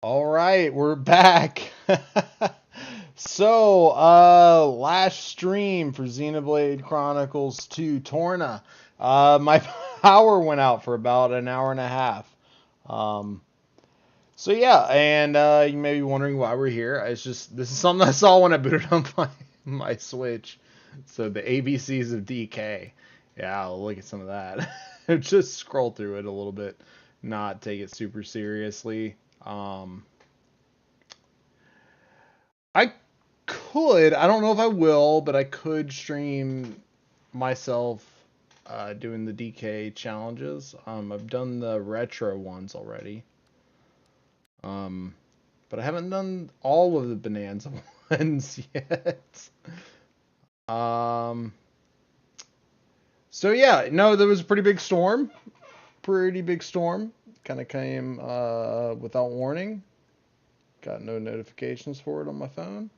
All right, we're back. So, last stream for Xenoblade Chronicles 2 Torna. My power went out for about an hour and a half. Um, so yeah, and you may be wondering why we're here. It's just this is something I saw when I booted up my Switch. So the ABCs of DK. Yeah, I'll look at some of that. Just scroll through it a little bit, not take it super seriously. Um, I could. I don't know if I will, but I could stream myself doing the DK challenges. I've done the retro ones already. Um, but I haven't done all of the Bonanza ones yet. Um, so yeah, no, there was a pretty big storm. Pretty big storm. Kind of came without warning. Got no notifications for it on my phone.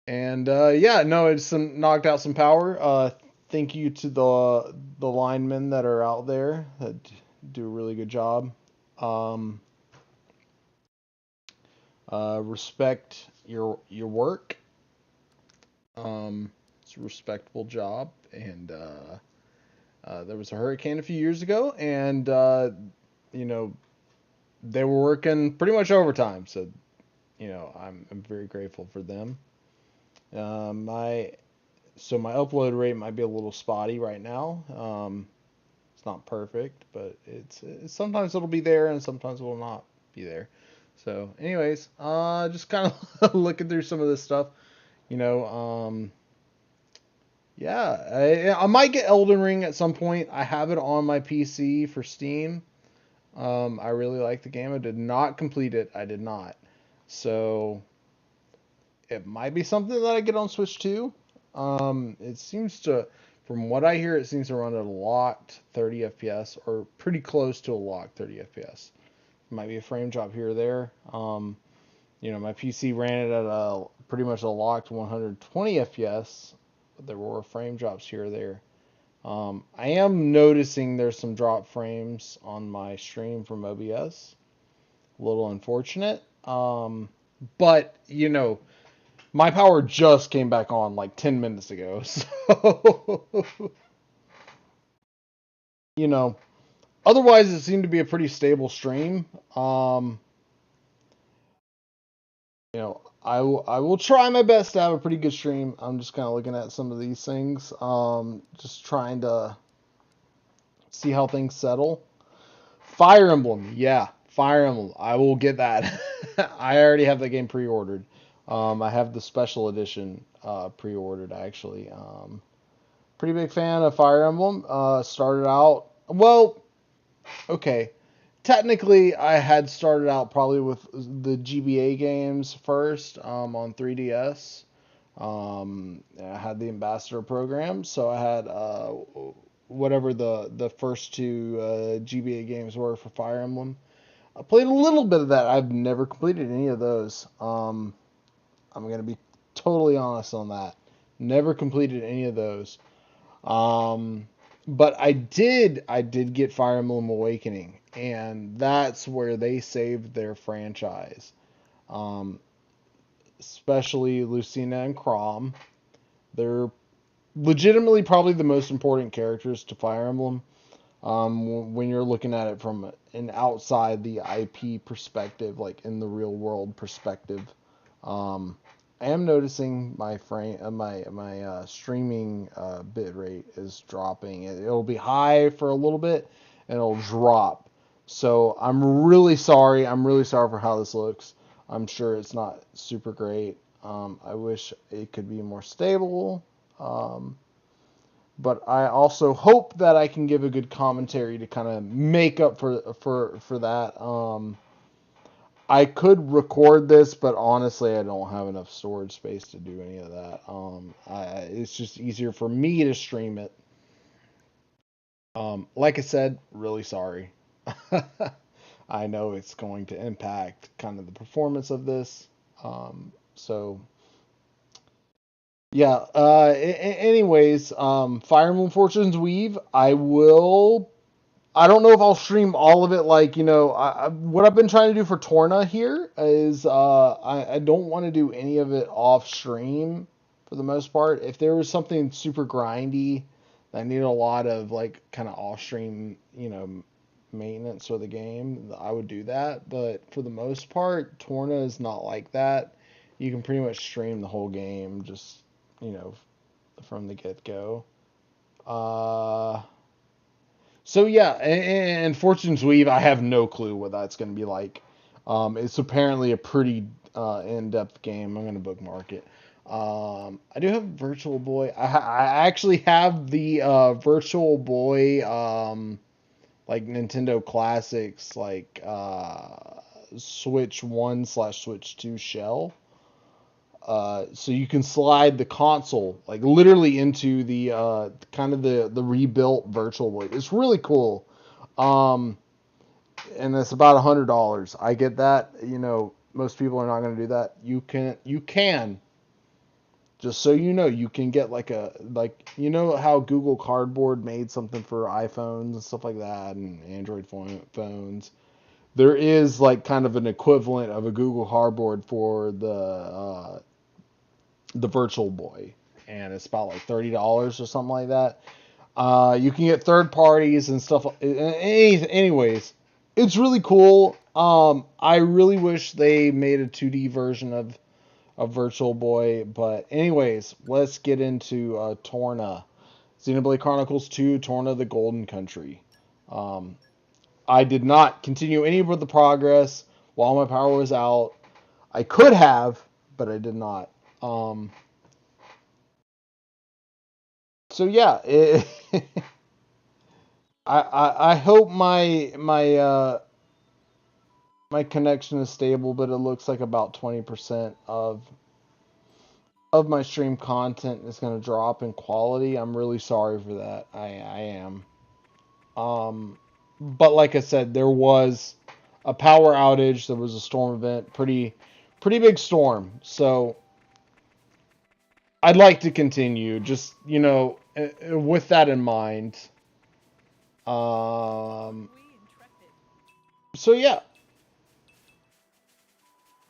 And yeah, no, it's knocked out some power. Thank you to the linemen that are out there that do a really good job. Um, Respect your work. It's a respectable job, and there was a hurricane a few years ago, and you know they were working pretty much overtime. So I'm very grateful for them. My So my upload rate might be a little spotty right now. It's not perfect, but it's sometimes it'll be there and sometimes it will not be there. So, anyways, just kind of looking through some of this stuff. You know, yeah, I might get Elden Ring at some point. I have it on my PC for Steam. I really like the game. I did not complete it. I did not. So it might be something that I get on Switch too. It seems to, from what I hear, it seems to run at a locked 30 FPS or pretty close to a locked 30 FPS. Might be a frame drop here or there. My PC ran it at a pretty much a locked 120 FPS, but there were frame drops here or there. I am noticing there's some drop frames on my stream from OBS. A little unfortunate. But my power just came back on like 10 minutes ago. So, you know, otherwise it seemed to be a pretty stable stream. I will try my best to have a pretty good stream. I'm just kind of looking at some of these things. Just trying to see how things settle. Fire Emblem, yeah, Fire Emblem. I will get that. I already have the game pre-ordered. I have the special edition pre-ordered actually. Pretty big fan of Fire Emblem. Started out well, okay. Technically, I had started out probably with the GBA games first on 3DS. I had the Ambassador program, so I had whatever the first two GBA games were for Fire Emblem. I played a little bit of that. I've never completed any of those. I'm gonna be totally honest on that. Never completed any of those. Um, but I did get Fire Emblem Awakening, and that's where they saved their franchise. Um, Especially Lucina and Chrom. They're legitimately probably the most important characters to Fire Emblem. When you're looking at it from an outside the IP perspective, like in the real world perspective. Um, I am noticing my streaming bit rate is dropping. It'll be high for a little bit, and it'll drop. So I'm really sorry. I'm really sorry for how this looks. I'm sure it's not super great. I wish it could be more stable. Um, but I also hope that I can give a good commentary to kind of make up for that. I could record this, but honestly, I don't have enough storage space to do any of that. It's just easier for me to stream it. Like I said, really sorry. I know it's going to impact kind of the performance of this. So yeah. Anyways, Fire Emblem Fortune's Weave. I don't know if I'll stream all of it. Like, what I've been trying to do for Torna here is I don't want to do any of it off stream for the most part. If there was something super grindy that needed a lot of like kind of off stream, maintenance for the game, I would do that. But for the most part, Torna is not like that. You can pretty much stream the whole game just, you know, from the get go. Uh, so yeah, and Fortune's Weave, I have no clue what that's going to be like. It's apparently a pretty in-depth game. I'm going to bookmark it. I do have Virtual Boy. I actually have the Virtual Boy, like Nintendo Classics, like Switch 1/Switch 2 shell. So you can slide the console like literally into the kind of the rebuilt Virtual Boy. It's really cool. Um, and it's about $100. I get that. Most people are not going to do that. You can. Just so you know, you can get how Google Cardboard made something for iPhones and stuff like that, and Android phones. There is like kind of an equivalent of a Google Cardboard for the Virtual Boy, and it's about like $30 or something like that. You can get third parties and stuff. Anyways, it's really cool. I really wish they made a 2D version of Virtual Boy, but anyways, let's get into Torna. Xenoblade Chronicles 2, Torna the Golden Country. I did not continue any of the progress while my power was out. I could have, but I did not. So yeah, I hope my connection is stable, but it looks like about 20% of my stream content is going to drop in quality. I'm really sorry for that. I am. But like I said, there was a power outage. There was a storm event, pretty big storm. So I'd like to continue, just with that in mind. So yeah,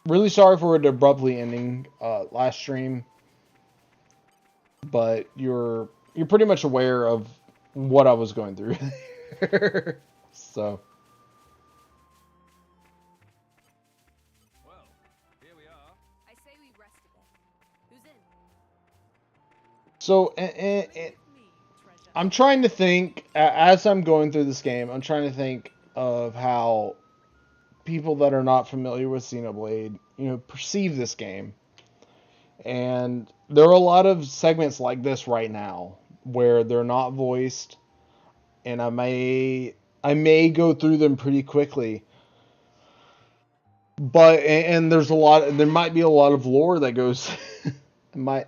really sorry for it abruptly ending last stream, but you're pretty much aware of what I was going through. So. Well, here we are. I say we rest a bit. Who's in? So, I'm trying to think, as I'm going through this game, I'm trying to think of how people that are not familiar with Xenoblade, perceive this game. And there are a lot of segments like this right now where they're not voiced, and I may go through them pretty quickly. But and there might be a lot of lore that goes that might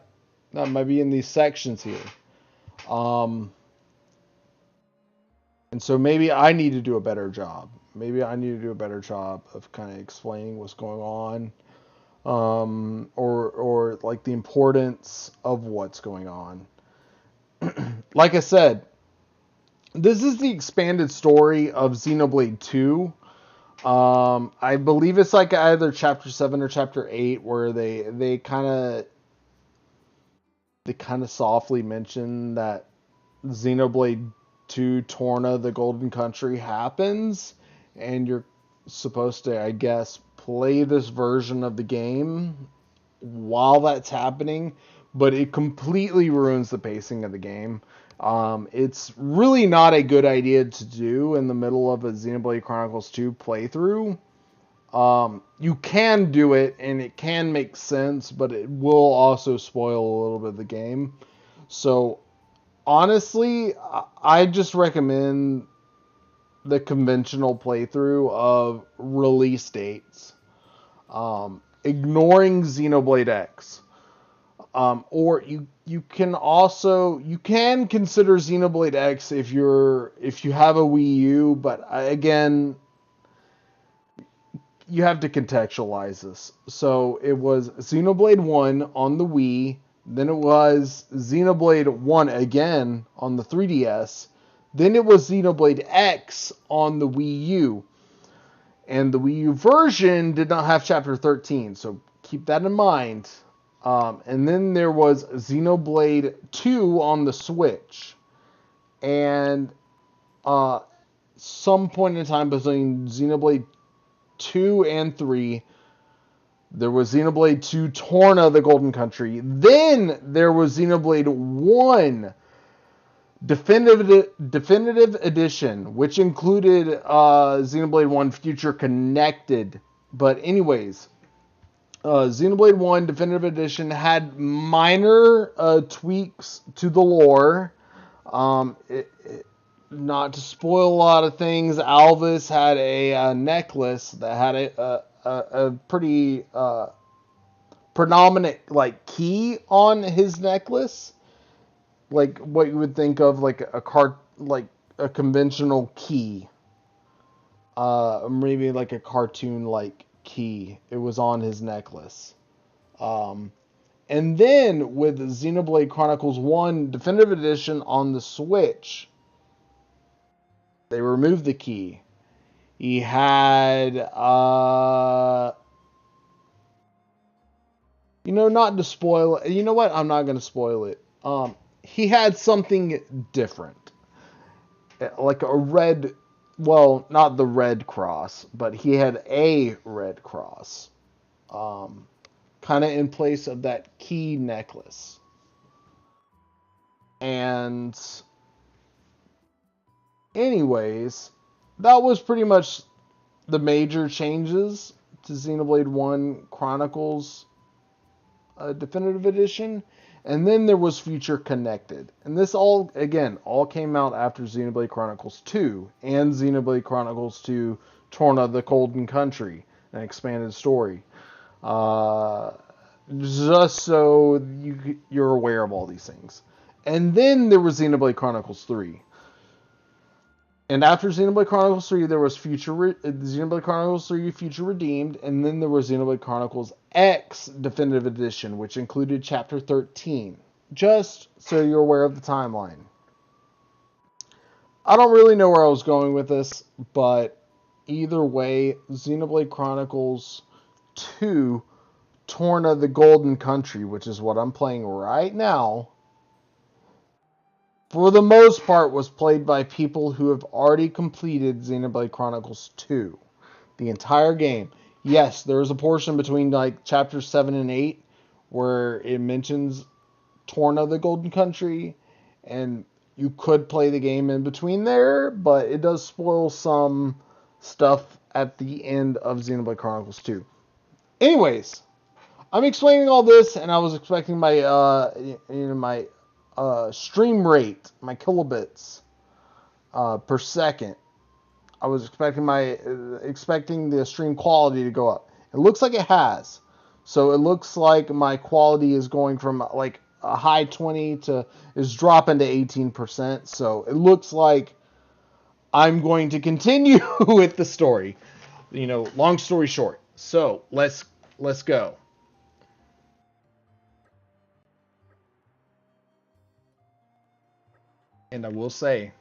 be in these sections here. And so maybe I need to do a better job. Maybe I need to do a better job of kind of explaining what's going on, or like the importance of what's going on. Like I said, this is the expanded story of Xenoblade 2. I believe it's like either chapter 7 or chapter 8 where they kind of softly mention that Xenoblade 2 Torna the Golden Country happens, and you're supposed to, I guess, play this version of the game while that's happening, but it completely ruins the pacing of the game. It's really not a good idea to do in the middle of a Xenoblade Chronicles 2 playthrough. You can do it, and it can make sense, but it will also spoil a little bit of the game. So, honestly, I just recommend the conventional playthrough of release dates. Ignoring Xenoblade X. Or you can consider Xenoblade X if you have a Wii U, but again, you have to contextualize this. So it was Xenoblade 1 on the Wii, then it was Xenoblade 1 again on the 3DS, Then it was Xenoblade X on the Wii U. And the Wii U version did not have Chapter 13, so keep that in mind. And then there was Xenoblade 2 on the Switch. And some point in time between Xenoblade 2 and 3, there was Xenoblade 2 Torna, the Golden Country. Then there was Xenoblade 1 Definitive Edition, which included Xenoblade 1 Future Connected. But anyways, Xenoblade 1 Definitive Edition had minor tweaks to the lore. Not to spoil a lot of things, Alvis had a necklace that had a pretty predominant like key on his necklace, like what you would think of like a conventional key, maybe like a cartoon like key. It was on his necklace. And then with Xenoblade Chronicles 1 Definitive Edition on the Switch, they removed the key. He had, not to spoil it. You know what? I'm not going to spoil it. He had something different. Like a red, well, not the red cross, but he had a red cross. Kind of in place of that key necklace. And anyways, that was pretty much the major changes to Xenoblade 1 Chronicles Definitive Edition. And then there was Future Connected. And this all came out after Xenoblade Chronicles 2 and Xenoblade Chronicles 2 Torna, the Golden Country, an expanded story. Just so you're aware of all these things. And then there was Xenoblade Chronicles 3. And after Xenoblade Chronicles 3, there was Xenoblade Chronicles 3 Future Redeemed, and then there was Xenoblade Chronicles X Definitive Edition, which included Chapter 13. Just so you're aware of the timeline. I don't really know where I was going with this, but either way, Xenoblade Chronicles 2 Torna, the Golden Country, which is what I'm playing right now, for the most part, was played by people who have already completed Xenoblade Chronicles 2. The entire game. Yes, there is a portion between like chapters 7 and 8 where it mentions Torna, the Golden Country, and you could play the game in between there, but it does spoil some stuff at the end of Xenoblade Chronicles 2. Anyways, I'm explaining all this, and I was expecting my stream rate, my kilobits per second. I was expecting the stream quality to go up. It looks like it has. So it looks like my quality is going from like a high 20 is dropping to 18%. So it looks like I'm going to continue with the story. Long story short. So let's go. And I will say,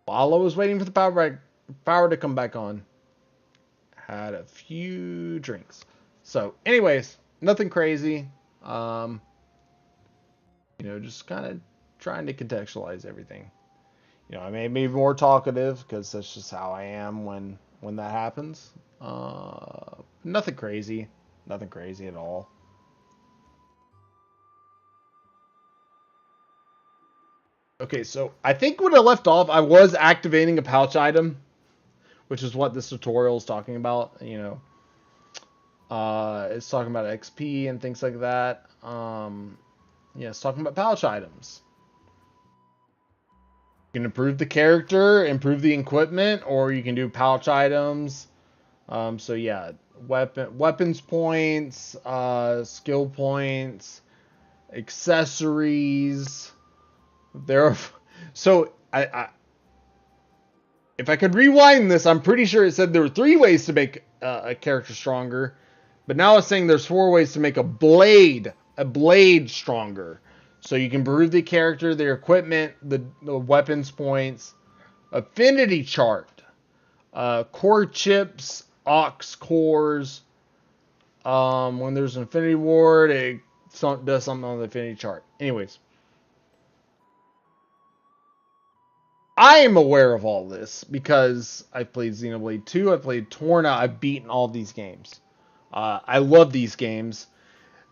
while I was waiting for the power to come back on, had a few drinks. So, anyways, nothing crazy. Just kind of trying to contextualize everything. I may be more talkative because that's just how I am when that happens. Nothing crazy at all. Okay, so I think when I left off, I was activating a pouch item, which is what this tutorial is talking about. It's talking about XP and things like that. It's talking about pouch items. You can improve the character, improve the equipment, or you can do pouch items. So yeah, weapons points, skill points, accessories. So I if I could rewind this, I'm pretty sure it said there were 3 ways to make a character stronger, but now it's saying there's 4 ways to make a blade stronger. So you can improve the character, their equipment, the weapons points, affinity chart, core chips, aux cores. When there's an affinity ward, it does something on the affinity chart. Anyways, I am aware of all this because I've played Xenoblade 2, I've played Torna, I've beaten all these games. I love these games.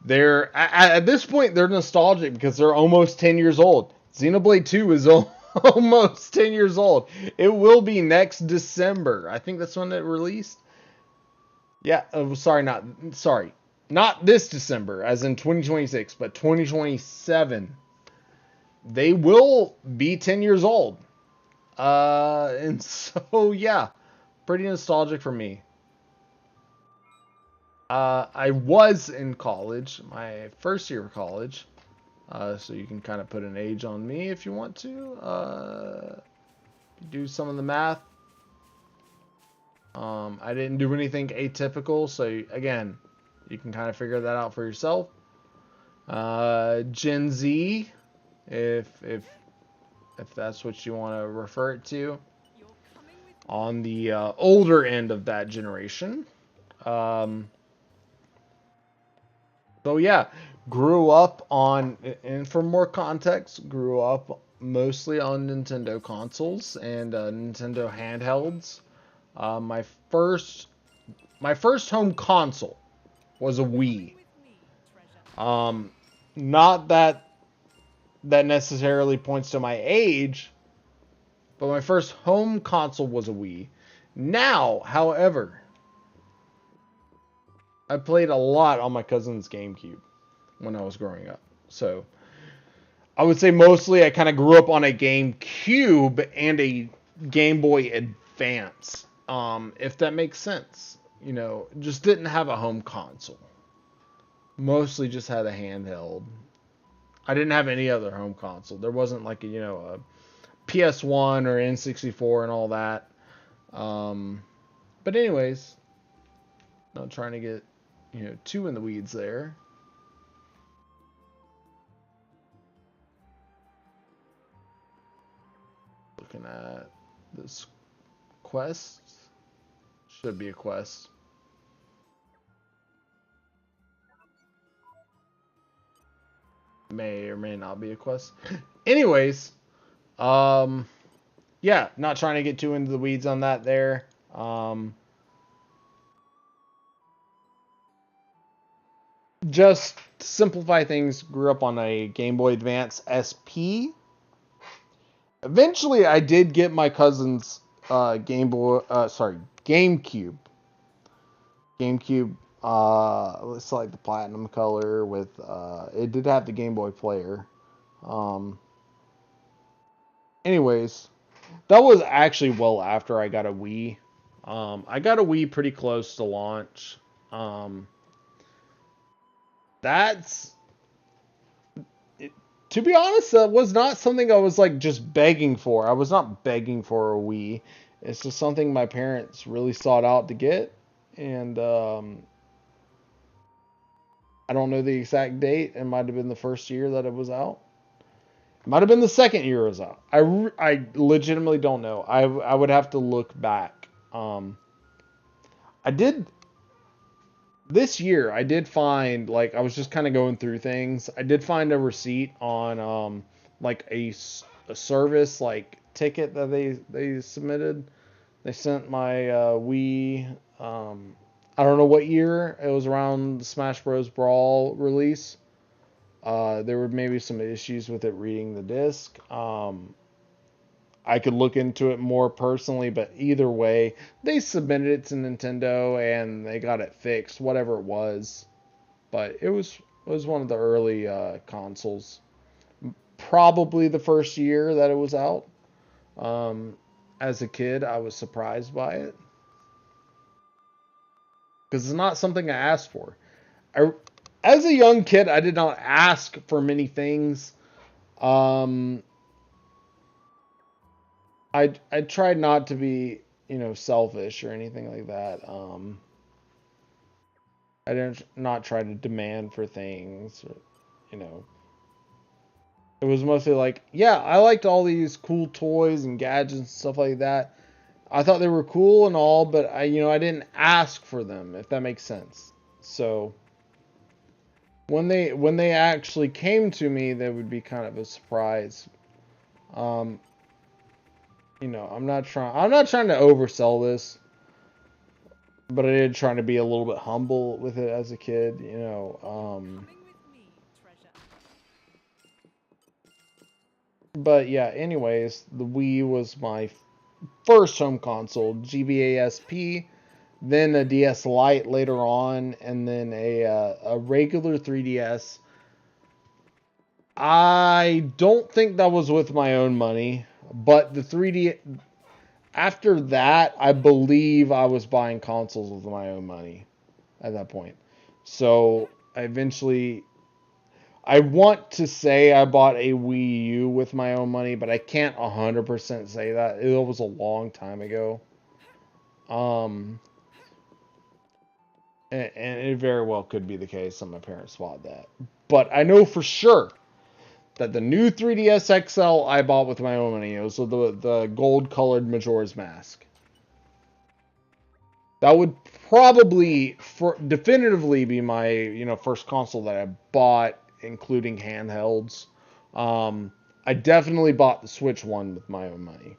They're at this point they're nostalgic because they're almost 10 years old. Xenoblade 2 is almost 10 years old. It will be next December. I think that's when it released. Yeah, sorry. Not this December as in 2026, but 2027. They will be 10 years old. And so yeah, pretty nostalgic for me. I was in college, my first year of college. So you can kind of put an age on me if you want to. Do some of the math. I didn't do anything atypical, so again, you can kind of figure that out for yourself. Gen Z, if that's what you want to refer it to, on the older end of that generation. So yeah, grew up on, and for more context, grew up mostly on Nintendo consoles and Nintendo handhelds. My first home console was a Wii. Not that necessarily points to my age, but my first home console was a Wii. Now, however, I played a lot on my cousin's GameCube when I was growing up. So I would say mostly I kind of grew up on a GameCube and a Game Boy Advance. If that makes sense. You know, just didn't have a home console. Mostly just had a handheld. I didn't have any other home console. There wasn't like a PS1 or N64 and all that. But anyways, not trying to get too in the weeds there. Looking at this quest. Should be a quest. May or may not be a quest. Anyways, yeah, not trying to get too into the weeds on that there. Just to simplify things, grew up on a Game Boy Advance SP. Eventually, I did get my cousin's GameCube. GameCube, it's like the platinum color with, it did have the Game Boy player. Anyways, that was actually well after I got a Wii. I got a Wii pretty close to launch. That's, to be honest, that was not something I was like just begging for. I was not begging for a Wii. It's just something my parents really sought out to get. And I don't know the exact date. It might have been the first year that it was out. It might have been the second year it was out. I legitimately don't know. I would have to look back. I did this year. I did find, like, I was just kind of going through things. I did find a receipt on like a service like ticket that they submitted. They sent my Wii. I don't know what year. It was around the Smash Bros. Brawl release. There were maybe some issues with it reading the disc. I could look into it more personally, but either way, they submitted it to Nintendo and they got it fixed, whatever it was. But it was one of the early consoles. Probably the first year that it was out. As a kid, I was surprised by it. Because it's not something I asked for. As a young kid, I did not ask for many things. I tried not to be, selfish or anything like that. I didn't not try to demand for things, or, It was mostly like, yeah, I liked all these cool toys and gadgets and stuff like that. I thought they were cool and all, but I didn't ask for them, if that makes sense. So when they actually came to me, they would be kind of a surprise. Um, I'm not trying to oversell this, but I did trying to be a little bit humble with it as a kid, But yeah, anyways, the Wii was my first home console, GBASP, then a DS Lite later on, and then a regular 3DS. I don't think that was with my own money, but the 3D after that, I believe I was buying consoles with my own money at that point. So I want to say I bought a Wii U with my own money, but I can't 100% say that. It was a long time ago. Um, and it very well could be the case that my parents bought that. But I know for sure that the new 3DS XL I bought with my own money. It was the gold-colored Majora's Mask. That would probably definitively be my first console that I bought, including handhelds. I definitely bought the Switch one with my own money,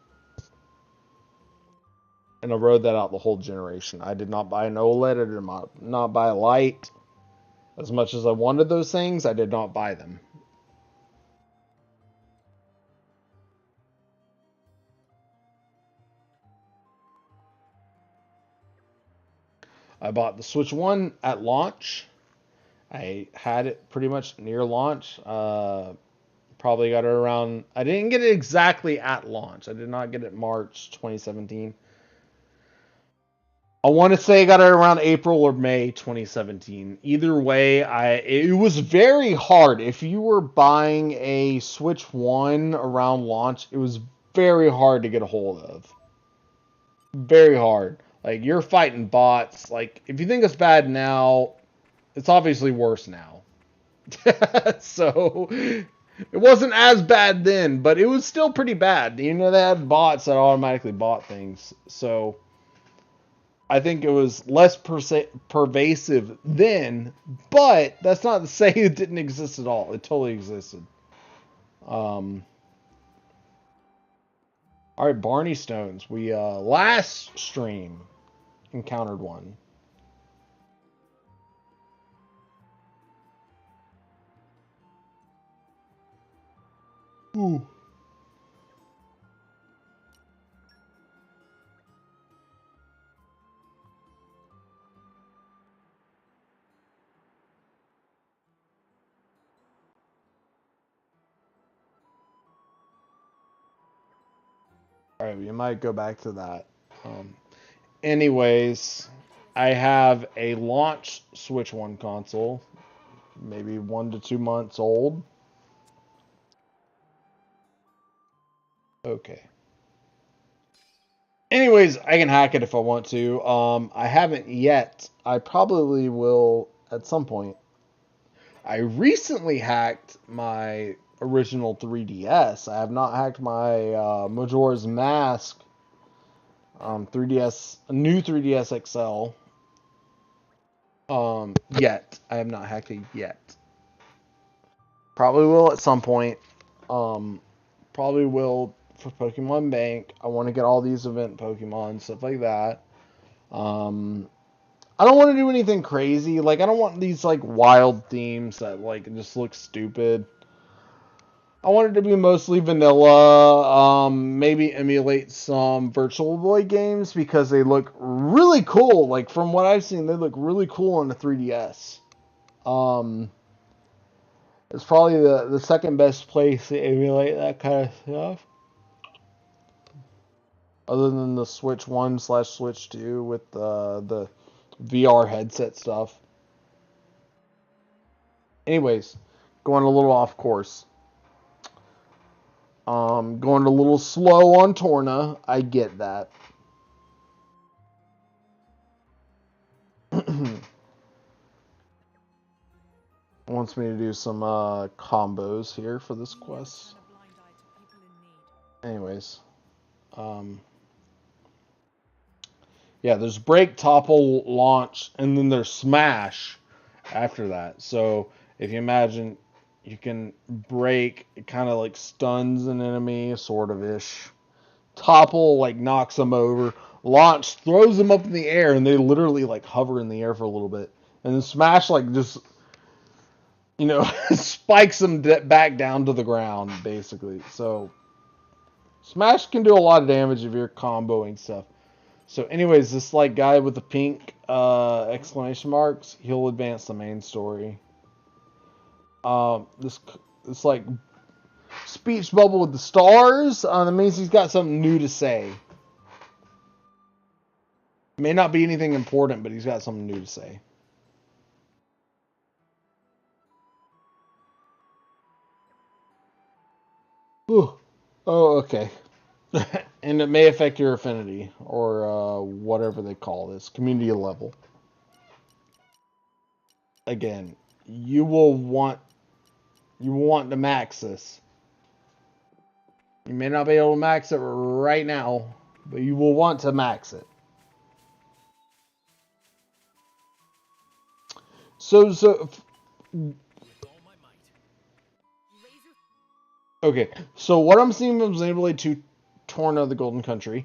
and I rode that out the whole generation. I did not buy an OLED. I did not buy a Lite. As much as I wanted those things, I did not buy them. I bought the Switch one at launch. I had it pretty much near launch. Probably got it around. I didn't get it exactly at launch. I did not get it March 2017. I want to say I got it around April or May 2017. Either way, it was very hard. If you were buying a Switch 1 around launch, it was very hard to get a hold of. Very hard. Like, you're fighting bots. Like, if you think it's bad now, it's obviously worse now. So, it wasn't as bad then, but it was still pretty bad. They had bots that automatically bought things. So, I think it was less pervasive then, but that's not to say it didn't exist at all. It totally existed. All right, Barney Stones. We last stream encountered one. Ooh. All right, we might go back to that. Anyways, I have a launch Switch 1 console, maybe 1 to 2 months old. Okay. Anyways, I can hack it if I want to. I haven't yet. I probably will at some point. I recently hacked my original 3DS. I have not hacked my Majora's Mask 3DS, a new 3DS XL. Yet I have not hacked it yet. Probably will at some point. Probably will for Pokemon Bank. I want to get all these event Pokemon, stuff like that. I don't want to do anything crazy. Like, I don't want these, like, wild themes that, like, just look stupid. I want it to be mostly vanilla. Maybe emulate some Virtual Boy games because they look really cool. Like, from what I've seen, they look really cool on the 3DS. It's probably the second best place to emulate that kind of stuff. Other than the Switch 1/Switch 2 with the VR headset stuff. Anyways, going a little off course. Going a little slow on Torna. I get that. wants me to do some combos here for this quest. Anyways, yeah, there's break, topple, launch, and then there's smash after that. So if you imagine, you can break, it kind of like stuns an enemy, sort of ish. Topple like knocks them over. Launch throws them up in the air, and they literally like hover in the air for a little bit. And then smash like just, you know, spikes them back down to the ground basically. So smash can do a lot of damage if you're comboing stuff. So anyways, this like guy with the pink exclamation marks, he'll advance the main story. This like speech bubble with the stars, that means he's got something new to say. It may not be anything important, but he's got something new to say. Whew. Oh, okay. And it may affect your affinity, or whatever they call this, community level. Again, you will want to max this. You may not be able to max it right now, but you will want to max it. Okay, so what I'm seeing from Xenoblade 2 Torna, the Golden Country,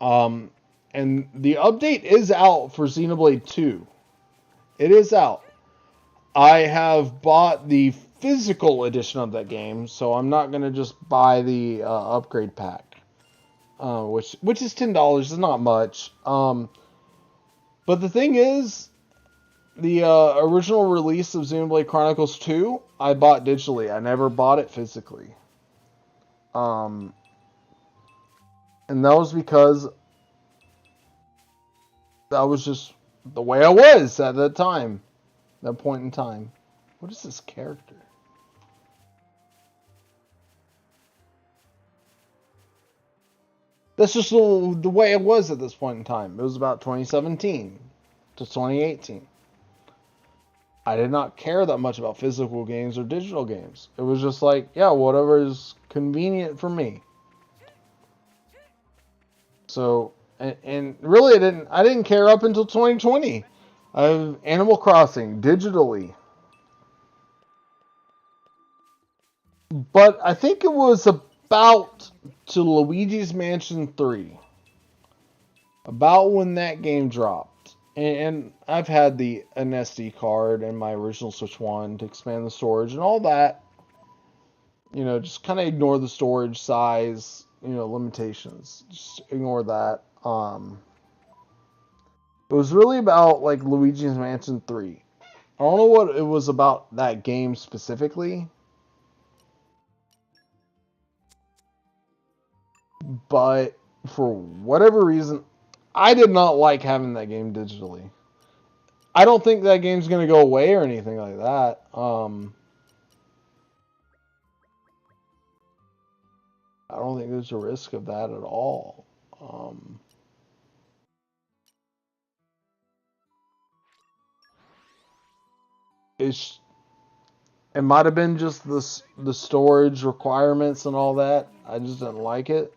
and the update is out for Xenoblade 2. It is out. I have bought the physical edition of that game, so I'm not gonna just buy the upgrade pack, which is $10. It's not much. But the thing is, the original release of Xenoblade Chronicles 2, I bought digitally. I never bought it physically. And that was because that was just the way I was at that time. That point in time. What is this character? That's just the way it was at this point in time. It was about 2017 to 2018. I did not care that much about physical games or digital games. It was just like, yeah, whatever is convenient for me. So, and really, I didn't care up until 2020. I have Animal Crossing digitally. But I think it was about to Luigi's Mansion 3. About when that game dropped. And I've had an SD card and my original Switch 1 to expand the storage and all that. You know, just kind of ignore the storage size, limitations. Just ignore that. It was really about like Luigi's Mansion 3. I don't know what it was about that game specifically. But for whatever reason, I did not like having that game digitally. I don't think that game's going to go away or anything like that. I don't think there's a risk of that at all. It might have been just the storage requirements and all that. I just didn't like it.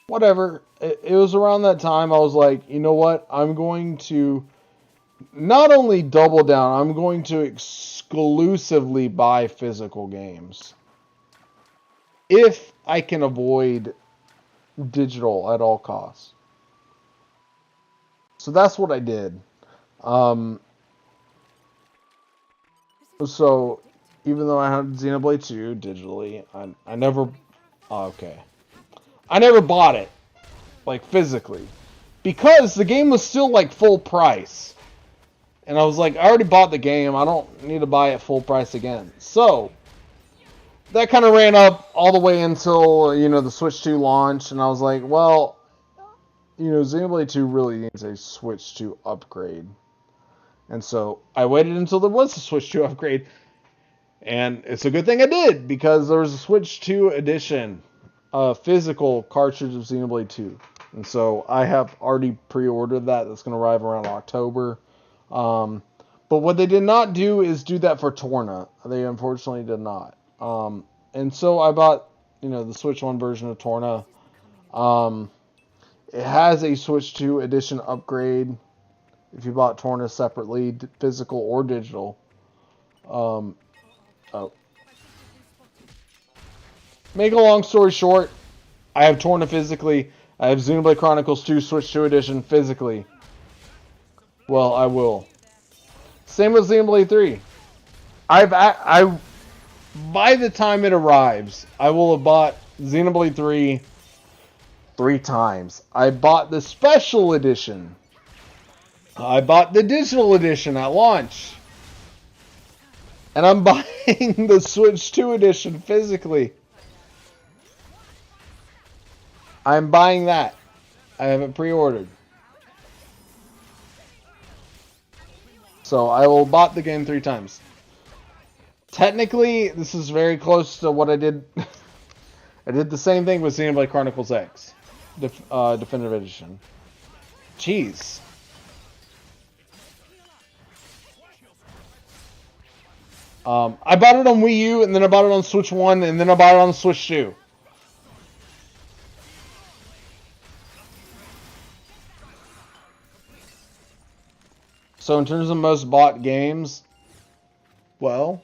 Whatever. It was around that time I was like, you know what? I'm going to not only double down, I'm going to exclusively buy physical games. If I can avoid digital at all costs. So that's what I did. So even though I had Xenoblade 2 digitally, I never... okay. I never bought it, like, physically. Because the game was still, like, full price. And I was like, I already bought the game. I don't need to buy it full price again. So, that kind of ran up all the way until, the Switch 2 launch. And I was like, well, Xenoblade 2 really needs a Switch 2 upgrade. And so, I waited until there was a Switch 2 upgrade. And it's a good thing I did, because there was a Switch 2 edition. Physical cartridge of Xenoblade 2. And so I have already pre-ordered that. That's going to arrive around October. But But what they did not do is do that for Torna. They unfortunately did not. And so I bought, the Switch 1 version of Torna. It has a Switch 2 edition upgrade if you bought Torna separately, physical or digital. Oh. Make a long story short, I have Torna physically. I have Xenoblade Chronicles 2 Switch 2 edition physically. Well, I will. Same with Xenoblade 3. By the time it arrives, I will have bought Xenoblade 3 times. I bought the special edition. I bought the digital edition at launch. And I'm buying the Switch 2 edition physically. I'm buying that. I have it pre-ordered. So I will bought the game 3 times. Technically, this is very close to what I did. I did the same thing with Xenoblade Chronicles X. Definitive Edition. Jeez. I bought it on Wii U, and then I bought it on Switch 1, and then I bought it on Switch 2. So in terms of most bought games, well,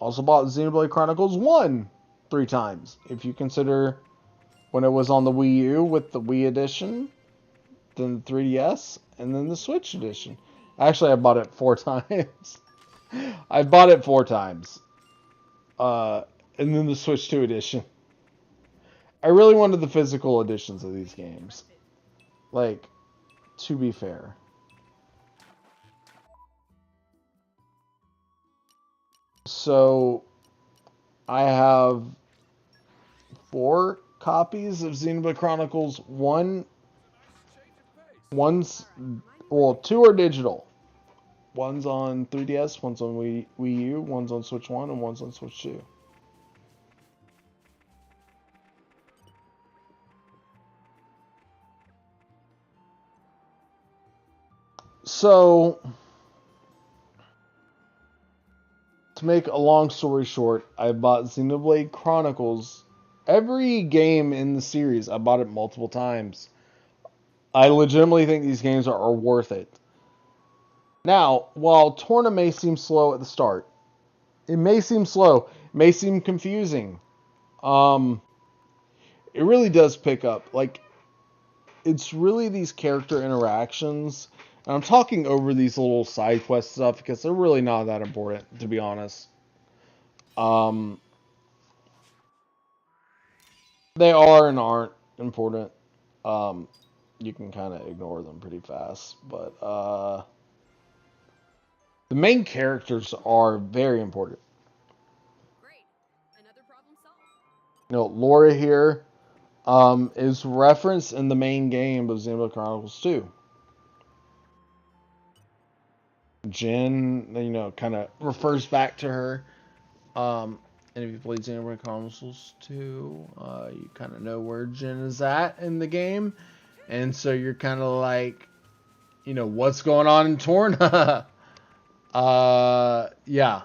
also bought Xenoblade Chronicles 1 3 times. If you consider when it was on the Wii U with the Wii Edition, then the 3DS, and then the Switch Edition. Actually, I bought it 4 times. I bought it 4 times. And then the Switch 2 Edition. I really wanted the physical editions of these games. Like, to be fair. So, I have 4 copies of Xenoblade Chronicles 1. Two are digital. One's on 3DS, one's on Wii U, one's on Switch 1, and one's on Switch 2. So, to make a long story short, I bought Xenoblade Chronicles. Every game in the series, I bought it multiple times. I legitimately think these games are worth it. Now, while Torna may seem slow at the start, it may seem slow, it may seem confusing. It really does pick up. Like, it's really these character interactions. And I'm talking over these little side quest stuff because they're really not that important, to be honest. They are and aren't important. You can kind of ignore them pretty fast. But the main characters are very important. Great. Another problem solved. Laura here is referenced in the main game of Xenoblade Chronicles 2. Jin, kind of refers back to her. And if you played Xenoblade Chronicles 2, you kind of know where Jin is at in the game. And so you're kind of like, what's going on in Torna? Yeah.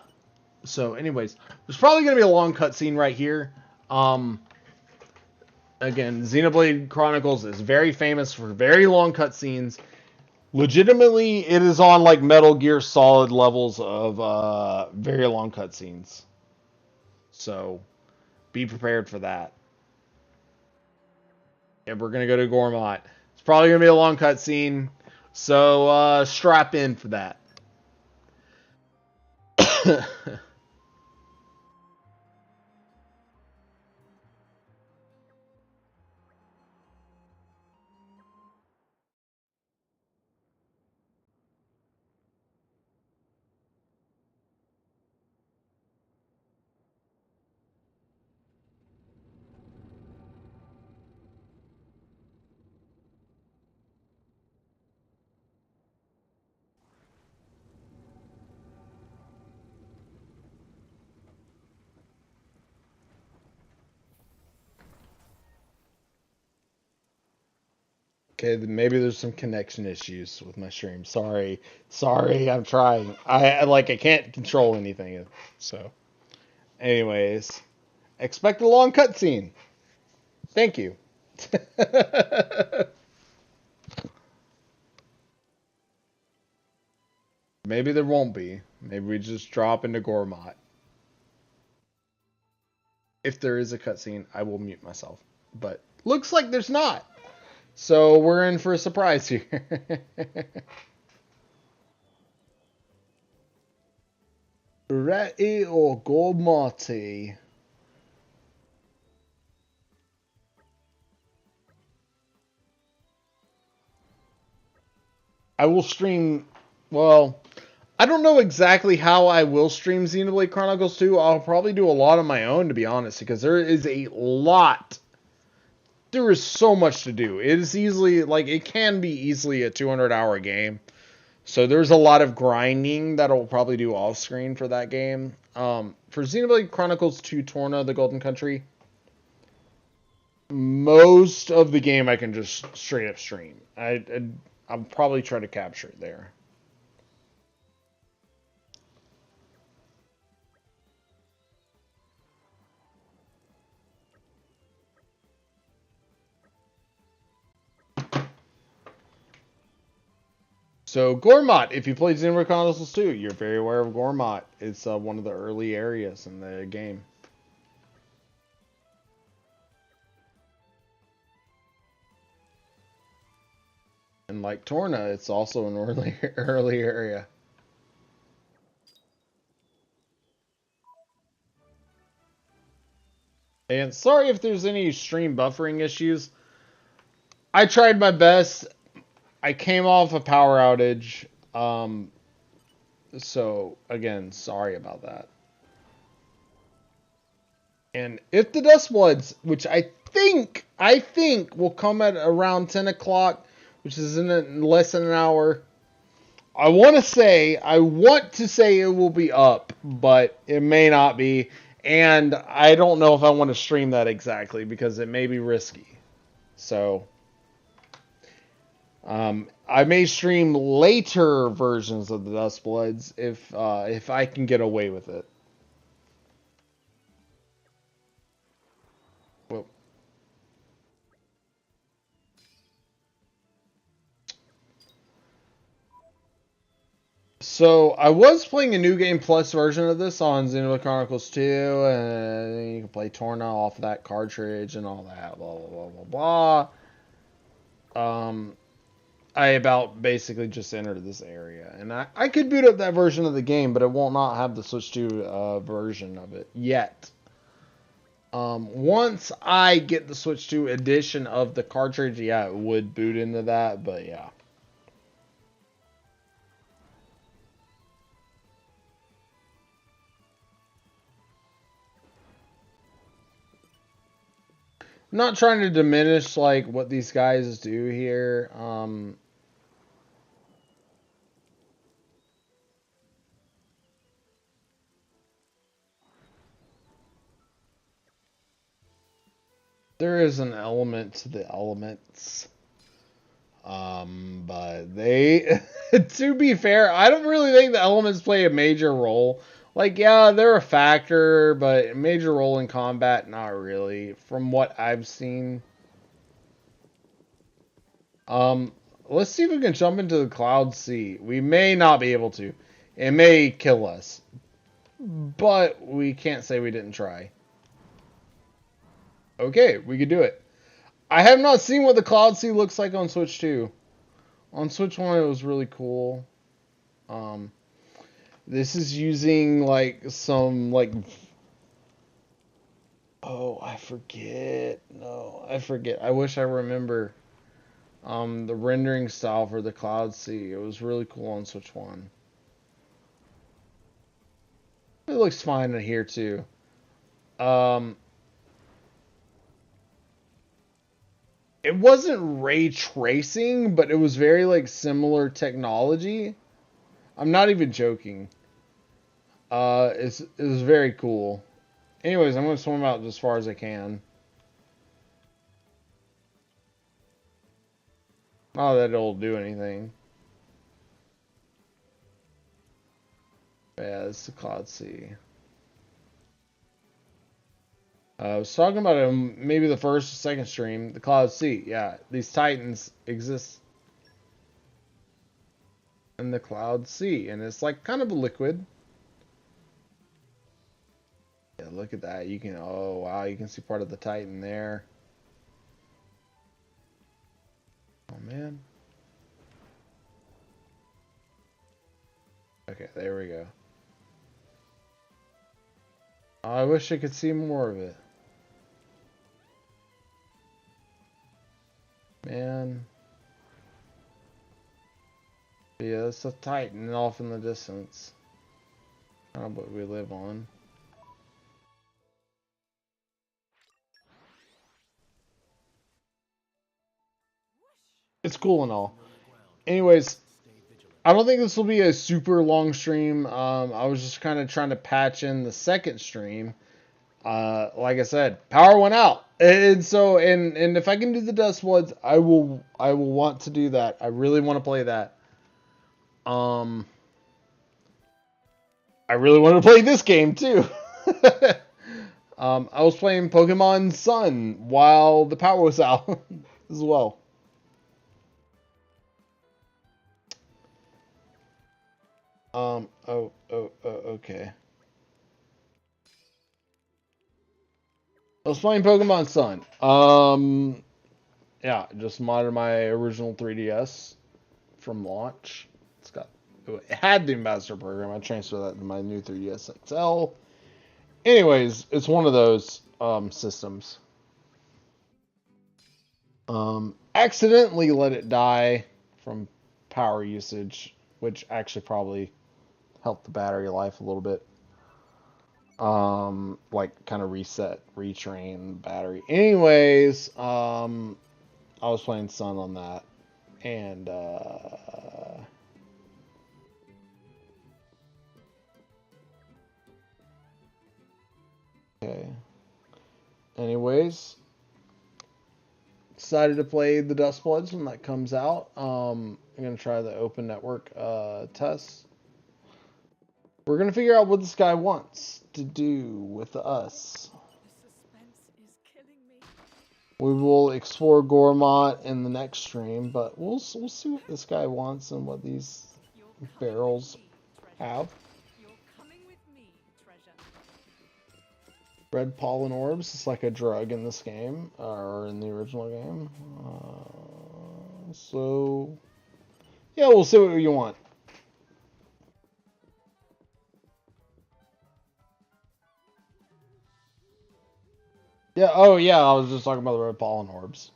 So anyways, there's probably going to be a long cutscene right here. Again, Xenoblade Chronicles is very famous for very long cutscenes. Legitimately, it is on like Metal Gear Solid levels of very long cutscenes. So, be prepared for that. And we're going to go to Gormott. It's probably going to be a long cutscene. So, strap in for that. Okay, then maybe there's some connection issues with my stream. Sorry, sorry, I'm trying. I can't control anything. So, anyways, expect a long cutscene. Thank you. Maybe there won't be. Maybe we just drop into Gormott. If there is a cutscene, I will mute myself. But looks like there's not. So we're in for a surprise here. Ready or Gormotty? I will stream. Well, I don't know exactly how I will stream Xenoblade Chronicles 2. I'll probably do a lot on my own, to be honest, because there is a lot. There is so much to do. It is easily, it can be easily a 200-hour game. So there's a lot of grinding that I'll probably do off screen for that game. For Xenoblade Chronicles 2 Torna, the Golden Country, most of the game I can just straight up stream. I'll probably try to capture it there. So Gormott, if you played Xenoblade Chronicles 2, you're very aware of Gormott. It's one of the early areas in the game. And like Torna, it's also an early area. And sorry if there's any stream buffering issues. I tried my best. I came off a power outage. So again, sorry about that. And if the Dust Bloods, which I think will come at around 10 o'clock, which is in less than an hour. I want to say it will be up, but it may not be. And I don't know if I want to stream that exactly because it may be risky. So, I may stream later versions of the Dust Bloods if I can get away with it. Well, so I was playing a New Game Plus version of this on Xenoblade Chronicles 2, and you can play Torna off of that cartridge and all that, blah blah blah blah blah. I about basically just entered this area, and I could boot up that version of the game, but it will not have the Switch 2 version of it yet. Once I get the Switch 2 edition of the cartridge, yeah, it would boot into that, but yeah. I'm not trying to diminish what these guys do here. There is an element to the elements. But they, to be fair, I don't really think the elements play a major role. Yeah, they're a factor, but a major role in combat, not really, from what I've seen. Let's see if we can jump into the Cloud Sea. We may not be able to. It may kill us. But we can't say we didn't try. Okay, we could do it. I have not seen what the Cloud Sea looks like on Switch 2. On Switch 1, it was really cool. This is using some oh, I forget. No, I forget. I wish I remember the rendering style for the Cloud Sea. It was really cool on Switch 1. It looks fine in here too. It wasn't ray tracing, but it was very similar technology. I'm not even joking. It was very cool. Anyways, I'm gonna swim out as far as I can. Not that it'll do anything. Yeah, it's the Cloud Sea. I was talking about it maybe the first or second stream. The Cloud Sea. Yeah, these Titans exist in the Cloud Sea, and it's like kind of a liquid. Yeah, look at that. You can, oh wow, you can see part of the Titan there. Oh man. Okay, there we go. I wish I could see more of it. Man. Yeah, it's a Titan off in the distance. Kind of what we live on. It's cool and all. Anyways, I don't think this will be a super long stream. I was just kind of trying to patch in the second stream. Like I said, power went out, and so and if I can do the Dust Bloods, I will want to do that. I really want to play that. I really want to play this game too. I was playing Pokemon Sun while the power was out as well. Okay. I was playing Pokemon Sun. Yeah, just modded my original 3DS from launch. It had the Ambassador program. I transferred that to my new 3DS XL. Anyways, it's one of those systems. Accidentally let it die from power usage, which actually probably helped the battery life a little bit. Like kind of retrain the battery. Anyways, I was playing Sun on that, and okay. Anyways, excited to play the Dust Bloods when that comes out. I'm gonna try the open network test. We're gonna figure out what this guy wants to do with us. The suspense is killing me. We will explore Gormont in the next stream, but we'll see what this guy wants and what these barrels have. You're coming with me, treasure. Red pollen orbs is like a drug in this game, or in the original game. So, yeah, we'll see what you want. Yeah, oh yeah, I was just talking about the red pollen orbs.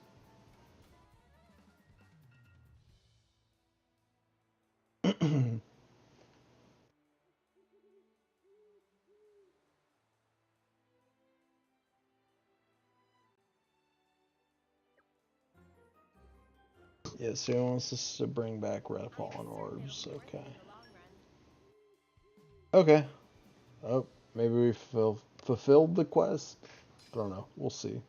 Yeah, so he wants us to bring back red pollen orbs. Okay. Okay. Oh, maybe we fulfilled the quest. I don't know. We'll see.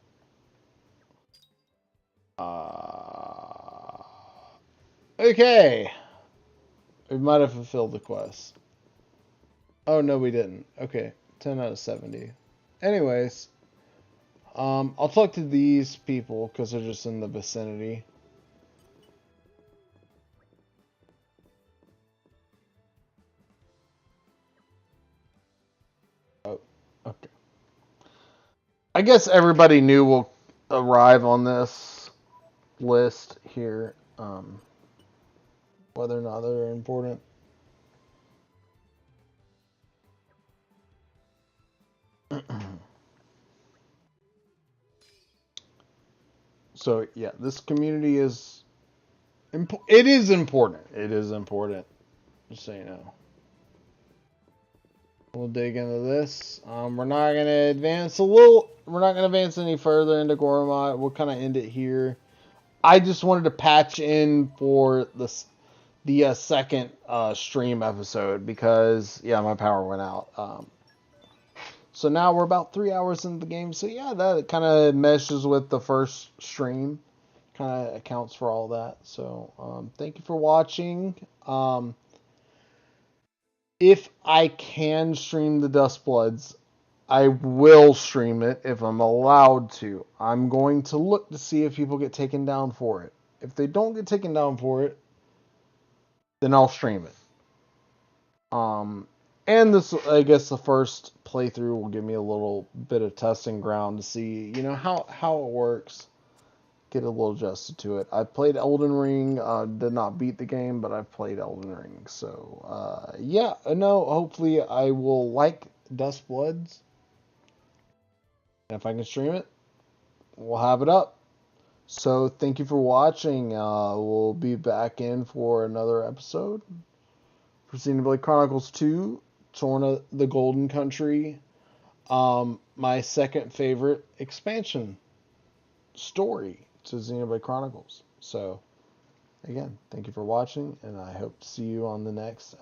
Okay. We might have fulfilled the quest. Oh, no, we didn't. Okay. 10 out of 70. Anyways. I'll talk to these people because they're just in the vicinity. Oh, okay. I guess everybody new will arrive on this list here. Whether or not they're important. So yeah, this community is it is important. It is important. Just so you know. We'll dig into this. We're not gonna advance We're not gonna advance any further into Gormott. We'll kind of end it here. I just wanted to patch in for the second stream episode because yeah, my power went out. So now we're about 3 hours into the game. So yeah, that kind of meshes with the first stream. kind of accounts for all that. So thank you for watching. If I can stream the Dustbloods, I will stream it if I'm allowed to. I'm going to look to see if people get taken down for it. If they don't get taken down for it, then I'll stream it. And this, I guess, the first playthrough will give me a little bit of testing ground to see, how it works. Get a little adjusted to it. I played Elden Ring, did not beat the game, but I've played Elden Ring. So, yeah, no, hopefully I will like Dustbloods. And if I can stream it, we'll have it up. So, thank you for watching. We'll be back in for another episode for Xenoblade Chronicles 2, Torna the Golden Country. My second favorite expansion story to Xenoblade Chronicles. So, again, thank you for watching, and I hope to see you on the next episode.